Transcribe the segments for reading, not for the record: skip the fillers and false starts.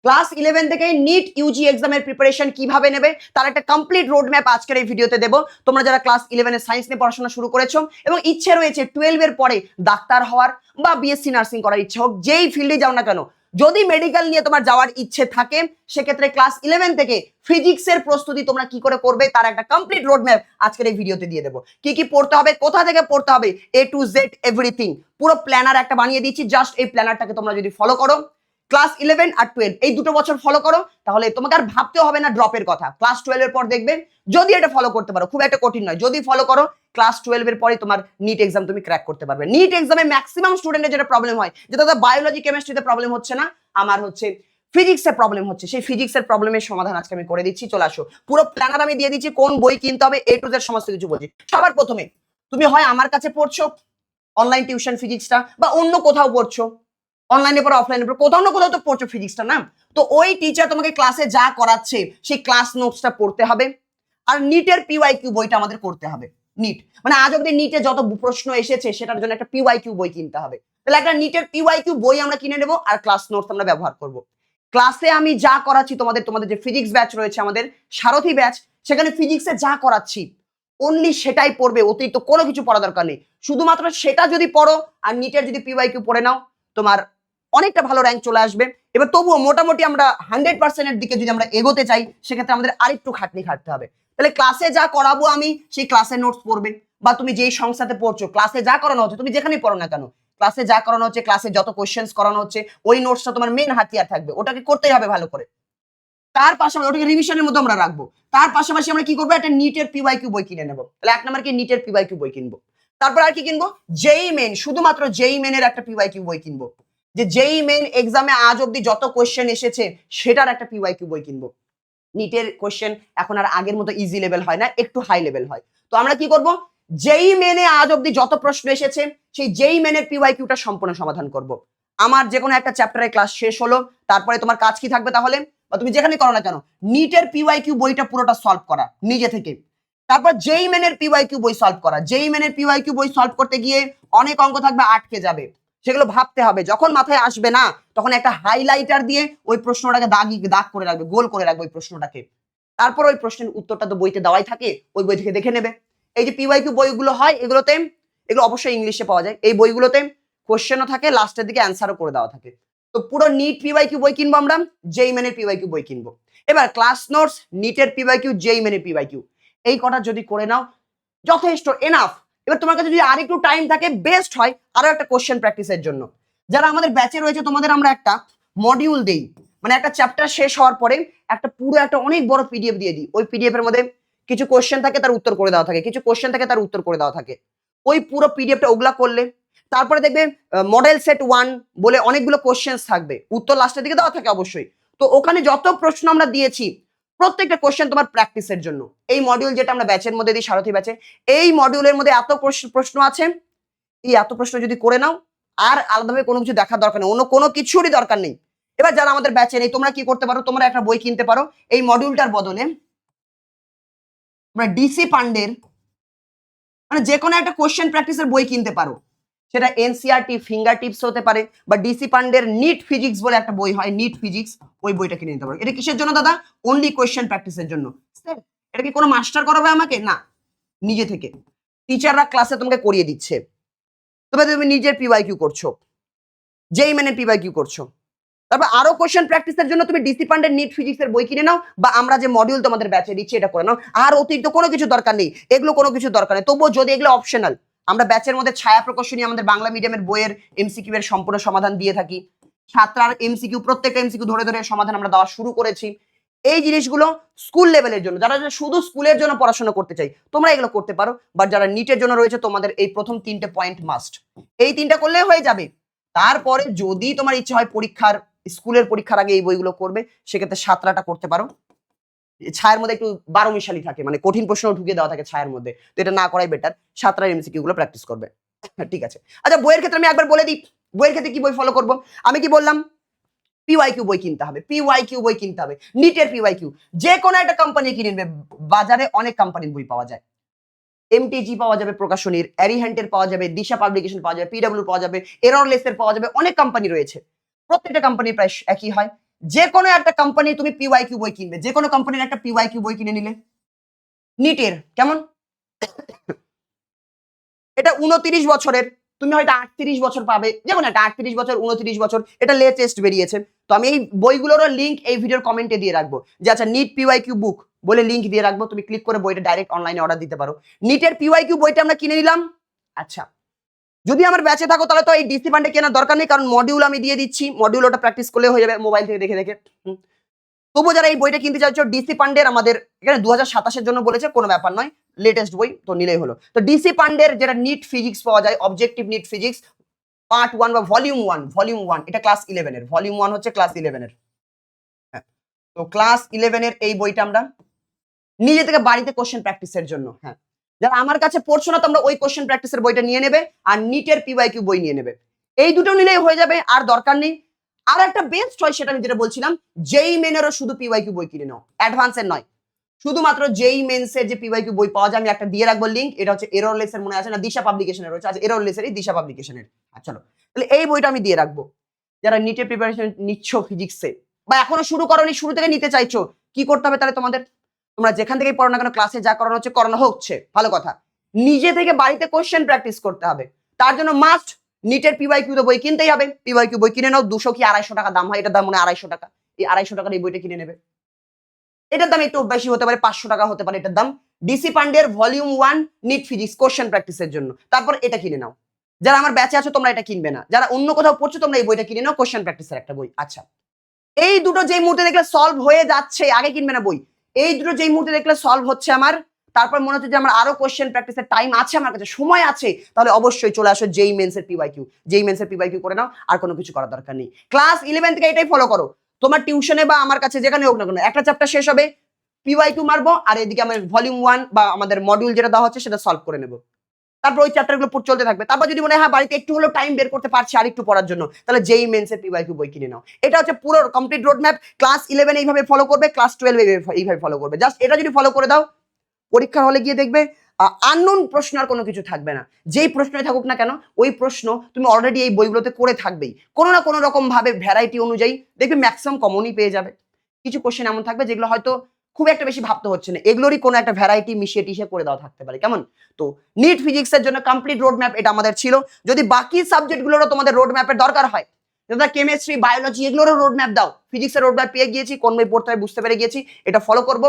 Class 11 থেকে NEET Yuji এক্সামের preparation কিভাবে নেবে তার একটা কমপ্লিট রোড ম্যাপ আজকের এই ভিডিওতে দেবো। তোমরা যারা ক্লাস 11 এর সায়েন্স নিয়ে পড়াশোনা শুরু করেছো এবং ইচ্ছে রয়েছে 12 এর পরে ডাক্তার হওয়ার বা বিএসসি নার্সিং করার ইচ্ছে হোক, যেই ফিল্ডে যাও না কেন, যদি মেডিকেল নিয়ে তোমার যাওয়ার ইচ্ছে থাকে সেক্ষেত্রে ক্লাস 11 থেকে ফিজিক্সের প্রস্তুতি তোমরা কি করে করবে তার একটা কমপ্লিট রোড ম্যাপ আজকের এই ভিডিওতে দিয়ে দেবো। কি কি পড়তে হবে, কোথা থেকে পড়তে হবে, A to Z এভরিথিং পুরো প্ল্যানার একটা বানিয়ে দিচ্ছি। জাস্ট এই প্ল্যানারটাকে তোমরা যদি ফলো করো, ক্লাস 11 আর 12 এই দুটো বছর ফলো করো, তাহলে তোমাকে আর ভাবতে হবে না ড্রপের কথা। ক্লাস 12 এর পর দেখবে যদি এটা ফলো করতে পারো, খুব একটা কঠিন নয়, যদি ফলো করো ক্লাস 12 এর পরে তোমার নিট এক্সাম তুমি ক্র্যাক করতে পারবে। নিট এক্সামে ম্যাক্সিমাম স্টুডেন্টের যেটা প্রবলেম হয়, যেটা বায়োলজি কেমিস্ট্রিতে প্রবলেম হচ্ছে না, আমার হচ্ছে ফিজিক্সের প্রবলেম হচ্ছে। সেই ফিজিক্সের প্রবলেমের সমাধান আজকে আমি করে দিচ্ছি। চলে আসো, পুরো প্ল্যানার আমি দিয়ে দিচ্ছি, কোন বই কিনতে হবে A to Z সমস্ত কিছু বলছি। সবার প্রথমে তুমি হয় আমার কাছে পড়ছো অনলাইন টিউশন ফিজিক্সটা, বা অন্য কোথাও পড়ছো, অনলাইনে পড়ো অফলাইনে পড়ো, কোথাও না কোথাও তো পড়ছো ফিজিক্সটা না। তো ওই টিচার তোমাকে ক্লাসে যা করাচ্ছে সেই ক্লাস নোটসটা পড়তে হবে। আর নিটের পিওয়াইকিউ বইটা আমাদের করতে হবে। নিট মানে আজ অব্দি নিটে যত প্রশ্ন এসেছে সেটার জন্য একটা পিওয়াইকিউ বই কিনতে হবে। তাহলে একটা নিটের পিওয়াইকিউ বই আমরা কিনে নেবো আর ক্লাস নোটস আমরা ব্যবহার করব। ক্লাসে আমি যা করাচ্ছি তোমাদের, তোমাদের যে ফিজিক্স ব্যাচ রয়েছে আমাদের সারথি ব্যাচ, সেখানে ফিজিক্সে যা করাচ্ছি অনলি সেটাই পড়বে, অতিরিক্ত কোনো কিছু পড়া দরকার নেই। শুধুমাত্র সেটা যদি পড়ো আর নিটের যদি পিওয়াইকিউ পড়ে নাও, তোমার অনেকটা ভালো র্যাঙ্ক চলে আসবে। এবার তবুও মোটামুটি আমরা 100% এর দিকে যদি আমরা এগোতে চাই সেক্ষেত্রে আমাদের আরেকটু খাটনি খাটতে হবে। তাহলে ক্লাসে যা করাবো আমি সেই ক্লাসের নোটস পড়বে, বা তুমি যেই সংস্থাতে পড়ছো ক্লাসে যা করানো হচ্ছে, তুমি যেখানেই পড়ো না কেন ক্লাসে যা করানো হচ্ছে, ক্লাসে যত কোশ্চেন্স করানো হচ্ছে ওই নোটসটা তোমার মেন হাতিয়ার থাকবে, ওটাকে করতেই হবে ভালো করে। তার পাশাপাশি ওটাকে রিভিশনের মধ্যে আমরা রাখবো। তার পাশাপাশি আমরা কি করবো, একটা নিটের পিওয়াইকিউ বই কিনে নেবো। তাহলে 1 নাম্বার কি নিটের পিওয়াইকিউ বই কিনবো। তারপর আর কি কিনবো, জেই মেন, শুধুমাত্র জেই মেনের একটা পিওয়াইকিউ বই কিনবো। যে জেই মেন এক্সামে আজ অব্দি যত কোশ্চেন এসেছে সেটার একটা পিওয়াইকিউ বই কিনবো। নিটের কোশ্চেন এখন আর আগের মতো ইজি লেভেল হয় না, একটু হাই লেভেল হয়। তো আমরা কি করব, জেই মেনে আজ অব্দি যত প্রশ্ন এসেছে সেই জেই মেনের পিওয়াইকিউটা সম্পূর্ণ সমাধান করব। আমার যে কোনো একটা চ্যাপ্টারের ক্লাস শেষ হলো, তারপরে তোমার কাজ কি থাকবে তাহলে, বা তুমি যেখানে করো না কেন নিটের পিওয়াইকিউ বইটা পুরোটা সলভ করা নিজে থেকে। তারপর জেই মেনের পিওয়াইকিউ বই সলভ করা। জেই মেনের পিওয়াইকিউ বই সলভ করতে গিয়ে অনেক অঙ্ক থাকবে আটকে যাবে, সেগুলো ভাবতে হবে। যখন মাথায় আসবে না তখন একটা হাইলাইটার দিয়ে ওই প্রশ্নটাকে দাগ করে রাখবে, গোল করে রাখবে ওই প্রশ্নটাকে। তারপর ওই প্রশ্নের উত্তরটা তো বইতে দেওয়াই থাকে, ওই বই থেকে দেখে নেবে। এই যে পিওয়াইকিউ বইগুলো হয় এগুলোতে, এগুলো অবশ্যই ইংলিশে পাওয়া যায়, এই বইগুলোতে কোশ্চেনও থাকে, লাস্টের দিকে অ্যান্সারও করে দেওয়া থাকে। তো পুরো নিট পিওয়াইকিউ বই কিনবো আমরা, জেই মেনের পিওয়াইকিউ বই কিনবো। এবার ক্লাস নোটস, নিটের পিওয়াইকিউ, জেই মেনের পিওয়াইকিউ, এই কটা যদি করে নাও যথেষ্ট এনাফ। এবার তোমার কাছে যদি আরেকটু টাইম থাকে বেস্ট হয় আরো একটা কোশ্চেন প্র্যাকটিসের জন্য। যারা আমাদের ব্যাচে রয়েছে তোমাদের আমরা একটা মডিউল দেই, মানে একটা চ্যাপ্টার শেষ হওয়ার পরে একটা পুরো একটা অনেক বড় পিডিএফ দিয়ে দিই। ওই পিডিএফ এর মধ্যে কিছু কোশ্চেন থাকে তার উত্তর করে দেওয়া থাকে, কিছু কোশ্চেন থাকে তার উত্তর করে দেওয়া থাকে। ওই পুরো পিডিএফটা ওগুলা করলে তারপরে দেখবে মডেল সেট 1 বলে অনেকগুলো কোশ্চেন্স থাকবে, উত্তর লাস্টের দিকে দেওয়া থাকে অবশ্যই। তো ওখানে যত প্রশ্ন আমরা দিয়েছি প্রত্যেকটা কোশ্চেন তোমার প্র্যাকটিসের জন্য। এই মডিউল যেটা আমরা ব্যাচের মধ্যে দিই, সারথি ব্যাচে, এই মডিউলের মধ্যে এত প্রশ্ন আছে, এই এত প্রশ্ন যদি করে নাও আর আলাদাভাবে কোনো কিছু দেখার দরকার নেই, অন্য কোনো কিছুরই দরকার নেই। এবার যারা আমাদের ব্যাচে নেই তোমরা কি করতে পারো, তোমরা একটা বই কিনতে পারো এই মডিউলটার বদলে। তোমরা ডিসি পান্ডের মানে যে কোনো একটা কোশ্চেন প্র্যাকটিসের বই কিনতে পারো, সেটা এনসিআরটি ফিঙ্গার টিপস হতে পারে, বা ডিসি পান্ডের নিট ফিজিক্স বলে একটা বই হয়, নিট ফিজিক্স, ওই বইটা কিনে নিতে পারো। এটা কিসের জন্য দাদা, অনলি কোশ্চেন প্র্যাকটিসের জন্য। এটা কি কোনো মাস্টার করাবে আমাকে, না, নিজে থেকে টিচাররা ক্লাসে তোমাকে করিয়ে দিচ্ছে। তবে তুমি নিজের পিওয়াইকিউ করছো, যেই মানে পিওয়াইকিউ করছো। তারপর আরো কোশ্চেন প্র্যাকটিসের জন্য তুমি ডিসি পান্ডের নিট ফিজিক্সের বই কিনে নাও, বা আমরা যে মডিউল তোমাদের ব্যাচে দিচ্ছি এটা করে নাও। আর অতিরিক্ত কোনো কিছু দরকার নেই, এগুলো কোনো কিছু দরকার নেই। তবুও যদি এগুলো অপশনাল, আমরা ব্যাচের মধ্যে ছায়া প্রকাশনী আমাদের বাংলা মিডিয়ামের বইয়ের এমসিকিউ এর সম্পূর্ণ সমাধান দিয়ে থাকি। ছাত্রার এমসিকিউ, প্রত্যেকটা এমসিকিউ ধরে ধরে সমাধান আমরা দেওয়া শুরু করেছি। এই জিনিসগুলো স্কুল লেভেলের জন্য, যারা শুধু স্কুলের জন্য পড়াশোনা করতে চাই তোমরা এগুলো করতে পারো, বাট যারা নিটের জন্য রয়েছে তোমাদের এই প্রথম 3টে পয়েন্ট মাস্ট, এই 3টা করলে হয়ে যাবে। তারপরে যদি তোমার ইচ্ছা হয় পরীক্ষার, স্কুলের পরীক্ষার আগে এই বইগুলো করবে, সেক্ষেত্রে সাতরাটা করতে পারো। ছায়ের মধ্যে একটু 12 মিশালি থাকে, মানে কঠিন প্রশ্ন ঢুকিয়ে দেওয়া থাকে ছায়ের মধ্যে, তো এটা না করাই বেটার। সাতরা এমসিকিউ গুলো প্র্যাকটিস করবে, ঠিক আছে। আচ্ছা বইয়ের ক্ষেত্রে আমি একবার বলে দিই, বইয়ের ক্ষেত্রে কি বই ফলো করব। আমি কি বললাম, পিওয়াইকিউ বই কিনতে হবে, পিওয়াইকিউ বই কিনতে হবে, নিটের পিওয়াইকিউ। যে কোনো একটা কোম্পানি কিনে নেবে, বাজারে অনেক কোম্পানির বই পাওয়া যায়। এমটিজি পাওয়া যাবে প্রকাশনীর, অ্যারিহ্যান্টের পাওয়া যাবে, দিশা পাবলিকেশন পাওয়া যাবে, পিডব্লিউ পাওয়া যাবে, এররলেসের পাওয়া যাবে, অনেক কোম্পানি রয়েছে। প্রত্যেকটা কোম্পানির প্রাইস একই হয়। যে কোনো একটা কোম্পানি তুমি পিওয়াইকিউ বই কিনবে, যে কোনো কোম্পানির একটা পিওয়াইকিউ বই কিনে নিলে নিটের, কেমন? এটা 29 বছরের, তুমি হয়তো 38 বছর পাবে, যে কোনো একটা 38 বছর 29 বছর, এটা লেটেস্ট বেরিয়েছে। তো আমি এই বইগুলোরও লিঙ্ক এই ভিডিওর কমেন্টে দিয়ে রাখবো, যে আচ্ছা নিট পিওয়াইকিউ বুক বলে লিঙ্ক দিয়ে রাখবো, তুমি ক্লিক করে বইটা ডাইরেক্ট অনলাইনে অর্ডার দিতে পারো। নিটের পিওয়াইকিউ বইটা আমরা কিনে নিলাম। আচ্ছা, যদি আমার ব্যাচে থাকো তাহলে তো এই ডিসি ফান্ডে কেনার দরকার নেই, কারণ মডিউল আমি দিয়ে দিচ্ছি, মডিউল ওটা প্র্যাকটিস করলে হয়ে যাবে মোবাইল থেকে দেখে দেখে। তবুও যারা এই বইটা কিনতে চাইছো, ডিসি পান্ডের আমাদের এখানে 2027 জন্য বলেছে, কোনো ব্যাপার নয়, লেটেস্ট বই তো নিলেই হলো। তো ডিসি পান্ডের যেটা নিট ফিজিক্স পাওয়া যায়, অবজেক্টিভ নিট ফিজিক্স পার্ট 1 বা ভলিউম 1, এটা ক্লাস 11 এর, ভলিউম 1 হচ্ছে ক্লাস 11 এর। হ্যাঁ, তো ক্লাস 11 এর এই বইটা আমরা নিজে থেকে বাড়িতে কোশ্চেন প্র্যাকটিসের জন্য, হ্যাঁ, যারা আমার কাছে পড়ছো না তোমরা ওই কোশ্চেন প্র্যাকটিসের বইটা নিয়ে নেবে, আর নিটের পিওয়াইকিউ বই নিয়ে নেবে, এই দুটো নিলেই হয়ে যাবে, আর দরকার নেই। আর একটা বেস্ট চয়েস, সেটা আমি যেটা বলছিলাম, যেই মেনেরও শুধু পিওয়াইকিউ বই কিনে নাও, অ্যাডভান্সের নয়, শুধুমাত্র যেই মেন্সের যে পিওয়াইকিউ বই পাওয়া যায়, আমি একটা দিয়ে রাখবো লিঙ্ক, এটা হচ্ছে এররলেস এর, মনে আছে না, দিশা পাবলিকেশনের রয়েছে, আচ্ছা এররলেসেরই, দিশা পাবলিকেশনের। আচ্ছা চলো, তাহলে এই বইটা আমি দিয়ে রাখবো। যারা নিটের প্রিপারেশন নিচ্ছ ফিজিক্সে, বা এখনো শুরু করোনি, শুরু থেকে নিতে চাইছো, কি করতে হবে তাহলে তোমাদের? তোমরা যেখান থেকেই পড়ো না কেন, ক্লাসে যা করানো হচ্ছে করানো হচ্ছে, ভালো কথা, নিজে থেকে বাড়িতে কোশ্চেন প্র্যাকটিস করতে হবে। তার জন্য মাস্ট নিটের পিওয়াইকিউ তো বই কিনতেই হবে। পিওয়াইকিউ বই কিনে নাও, 200 কি 250 টাকা দাম হয়, এটার দাম মনে হয় 250 টাকা। এই 250 টাকার এই বইটা কিনে নেবে। এটার দাম একটু বেশি হতে পারে, 500 টাকা হতে পারে এটার দাম। ডিসি পান্ডের ভলিউম 1 নিট ফিজিক্স কোশ্চেন প্র্যাকটিসের জন্য, তারপর এটা কিনে নাও। যারা আমার ব্যাচে আছো তোমরা এটা কিনবে না, যারা অন্য কোথাও পড়ছো তোমরা এই বইটা কিনে নাও, কোশ্চেন প্র্যাকটিসের একটা বই। আচ্ছা, এই দুটো যেই মুহূর্তে দেখলে সলভ হয়ে যাচ্ছে, আগে কিনবে না বই। এই দুটো যেই মুহূর্তে দেখলে সলভ হচ্ছে আমার, তারপর মনে হচ্ছে যে আমার আরো কোশ্চেন প্র্যাকটিসের টাইম আছে, আমার কাছে সময় আছে, তাহলে অবশ্যই চলে আসো যেই মেন্সের পিওয়াইকিউ। যেই মেন্সের পিওয়াইকিউ করে নাও, আর কোনো কিছু করার দরকার নেই। ক্লাস 11 থেকে এটাই ফলো করো, তোমার টিউশনে বা আমার কাছে যেখানে হোক না কেন, একটা চ্যাপ্টার শেষ হবে, পিওয়াইকিউ মারবো, আর এদিকে আমার ভলিউম 1 বা আমাদের মডিউল যেটা দেওয়া হচ্ছে সেটা সলভ করে নেবো। তারপর ওই চ্যাপ্টারগুলো চলতে থাকবে। তারপর যদি মনে হয় হ্যাঁ বাড়িতে একটু হলেও টাইম বের করতে পারছি আর একটু পড়ার জন্য, তাহলে যেই মেন্সের পিওয়াইকিউ বই কিনে নাও। এটা হচ্ছে পুরো কমপ্লিট রোড ম্যাপ। ক্লাস 11 এইভাবে ফলো করবে, ক্লাস 12 এইভাবে ফলো করবে। জাস্ট এটা যদি ফলো করে দাও, পরীক্ষার হলে গিয়ে দেখবে আননোন প্রশ্ন আর কোনো কিছু থাকবে না। যেই প্রশ্নই থাকুক না কেন, ওই প্রশ্ন তুমি অলরেডি এই বইগুলোতে করে থাকবেই, কোনো না কোনো রকম ভাবে ভ্যারাইটি অনুযায়ী দেখবে ম্যাক্সিমাম কমনই পেয়ে যাবে। কিছু কোশ্চেন এমন থাকবে যেগুলো হয়তো খুব একটা বেশি ভাবতে হচ্ছে না, এগুলোরই কোনো একটা ভ্যারাইটি মিশিয়ে টিশিয়ে করে দেওয়া থাকতে পারে, কেমন? তো নিট ফিজিক্সের জন্য কমপ্লিট রোড ম্যাপ এটা আমাদের ছিল। যদি বাকি সাবজেক্টগুলোরও তোমাদের রোড ম্যাপের দরকার হয়, যেটা কেমিস্ট্রি বায়োলজি এগুলোরও রোড ম্যাপ দাও, ফিজিক্সের রোড ম্যাপ পেয়ে গিয়েছি, কোন বই পড়তে হবে বুঝতে পেরে গিয়েছি, এটা ফলো করবো।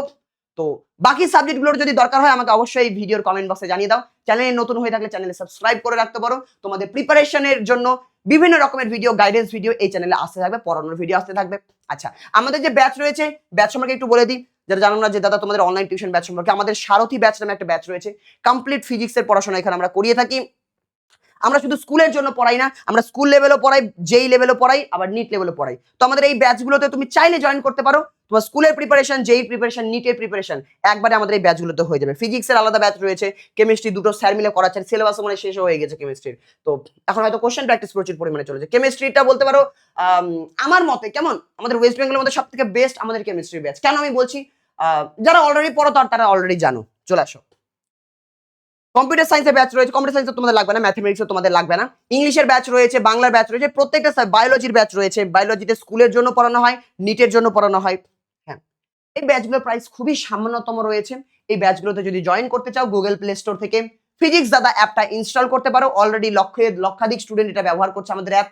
তো বাকি সাবজেক্টগুলোর যদি দরকার হয় আমাকে অবশ্যই ভিডিওর কমেন্ট বক্সে জানিয়ে দাও। চ্যানেলে নতুন হয়ে থাকলে চ্যানেলে সাবস্ক্রাইব করে রাখতে পারো। তোমাদের প্রিপারেশনের জন্য বিভিন্ন রকমের ভিডিও, গাইডেন্স ভিডিও এই চ্যানেলে আসতে থাকবে, পড়ানোর ভিডিও আসতে থাকবে। আচ্ছা, আমাদের যে ব্যাচ রয়েছে, ব্যাচ সম্পর্কে একটু বলে দিই, যারা জানো না যে দাদা তোমাদের অনলাইন টিউশন ব্যাচ সম্পর্কে, আমাদের সারথী ব্যাচ নামে একটা ব্যাচ রয়েছে। কমপ্লিট ফিজিক্সের পড়াশোনা এখানে আমরা করিয়ে থাকি। আমরা শুধু স্কুলের জন্য পড়াই না, আমরা স্কুল লেভেলও পড়াই, যেই লেভেলও পড়াই, আবার নিট লেভেলও পড়াই। তো আমাদের এই ব্যাচগুলোতে তুমি চাইলে জয়েন করতে পারো। তোমার স্কুলের প্রিপারেশন, যেই প্রিপারেশন, নিটের প্রিপারেশন একবারে আমাদের এই ব্যাচগুলোতে হয়ে যাবে। ফিজিক্সের আলাদা ব্যাচ রয়েছে, কেমিস্ট্রি দুটো স্যার মিলে করাচ্ছেন, সিলেবাস মানে শেষ হয়ে গেছে কেমিস্ট্রির। তো এখন হয়তো কোশ্চেন প্র্যাকটিস প্রচুর পরিমাণে চলেছে। কেমিস্ট্রিটা বলতে পারো আমার মতে কেমন, আমাদের ওয়েস্ট বেঙ্গলের মধ্যে সব থেকে বেস্ট আমাদের কেমিস্ট্রি ব্যাচ। কেন আমি বলছি, যারা অলরেডি পড়ো তারা অলরেডি জানো, চলে আসো। কম্পিউটার সায়েন্সের ব্যাচ রয়েছে, কম্পিউটার সায়েন্সে তোমাদের লাগবে না, ম্যাথমেটিক্সে তোমাদের লাগবে না। ইংলিশের ব্যাচ রয়েছে, বাংলার ব্যাচ রয়েছে, প্রত্যেকটা বায়োলজির ব্যাচ রয়েছে, বায়োলজিতে স্কুলের জন্য পড়ানো হয়, নিটের জন্য পড়ানো হয়। হ্যাঁ, এই ব্যাচগুলোর প্রাইস খুবই সামান্যতম রয়েছে। এই ব্যাচগুলোতে যদি জয়েন করতে চাও, গুগল প্লে স্টোর থেকে ফিজিক্স দাদা অ্যাপটা ইনস্টল করতে পারো। অলরেডি লক্ষাধিক স্টুডেন্ট এটা ব্যবহার করছে আমাদের অ্যাপ।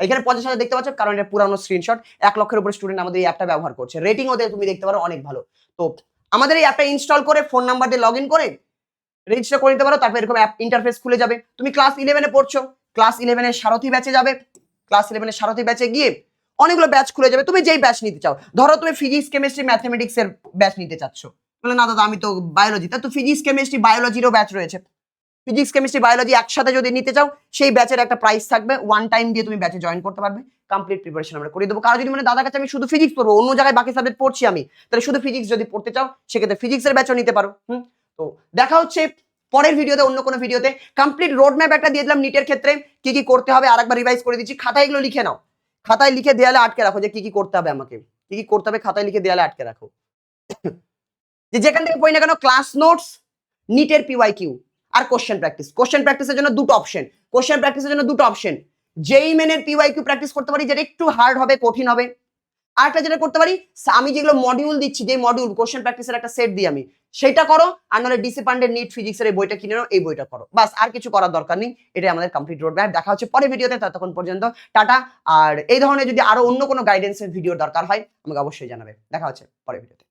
এখানে 50,000 দেখতে পাচ্ছ, কারণ এটা পুরানো স্ক্রিনশট। 1 লক্ষের উপরে স্টুডেন্ট আমাদের এই অ্যাপটা ব্যবহার করছে। রেটিং ওদের তুমি দেখতে পারো অনেক ভালো। তো আমাদের এই অ্যাপটা ইনস্টল করে ফোন নাম্বার দিয়ে লগ ইন করে রেজিস্টার করে নিতে পারো। তারপর এরকম অ্যাপ ইন্টারফেস খুলে যাবে। তুমি ক্লাস 11 এ পড়ছো, ক্লাস 11 এর সারথী ব্যাচে যাবে। ক্লাস 11 এর সারথী ব্যাচে গিয়ে অনেকগুলো ব্যাচ খুলে যাবে, তুমি যেই ব্যাচ নিতে চাও। ধরো তুমি ফিজিক্স কেমিস্ট্রি ম্যাথমেটিক্স এর ব্যাচ নিতে চাচ্ছ, বলে না দাদা আমি তো বায়োলজি, তা তো ফিজিক্স কেমিস্ট্রি বায়োলজিরও ব্যাচ রয়েছে। ফিজিক্স কেমিস্ট্রি বায়োলজি একসাথে যদি নিতে চাও, সেই ব্যাচের একটা প্রাইস থাকবে, ওয়ান টাইম দিয়ে তুমি ব্যাচে জয়েন করতে পারবে। কমপ্লিট প্রিপারেশন আমরা করে দেবো। কারো যদি মানে দাদার কাছে আমি শুধু ফিজিক্স পড়বো, অন্য জায়গায় বাকি সাবজেক্ট পড়ছি আমি, তাহলে শুধু ফিজিক্স যদি পড়তে চাও, সেক্ষেত্রে ফিজিক্সের ব্যাচও নিতে পারো। তো দেখা হচ্ছে পরের ভিডিওতে, অন্য কোনো ভিডিওতে। কমপ্লিট রোড ম্যাপ একটা দিয়ে দিলাম নিটের ক্ষেত্রে, কি কি করতে হবে আরেকবার রিভাইজ করে দিচ্ছি। খাতায় এগুলো লিখে নাও, খাতায় লিখে দেয়ালে আটকে রাখো যে কি কি করতে হবে, আমাকে কি কি করতে হবে খাতায় লিখে দেয়ালে আটকে রাখো। যে যেখান থেকে পড়ি না কেন, ক্লাস নোটস, নিটের পিওয়াইকিউ আর কোশ্চেন প্র্যাকটিস। কোশ্চেন প্র্যাকটিসের জন্য দুটো অপশন, কোশ্চেন প্র্যাকটিসের জন্য দুটো অপশন। যেই মেনের পিওয়াইকিউ প্র্যাকটিস করতে পারি, যেটা একটু হার্ড হবে, কঠিন হবে, আরেকটা যেটা করতে পারি, আমি যেগুলো মডিউল দিচ্ছি, যে মডিউল কোশ্চেন প্র্যাকটিসের একটা সেট দিই আমি, সেটা করো। আর নাহলে ডিসি পান্ডের নিট ফিজিক্সের এই বইটা কিনে নাও, এই বইটা করো, বাস আর কিছু করার দরকার নেই। এটাই আমাদের কমপ্লিট রোড ম্যাপ। দেখা হচ্ছে পরের ভিডিওতে, ততক্ষণ পর্যন্ত টাটা। আর এই ধরনের যদি আরো অন্য কোনো গাইডেন্সের ভিডিও দরকার হয় আমাকে অবশ্যই জানাবে। দেখা হচ্ছে পরের ভিডিওতে।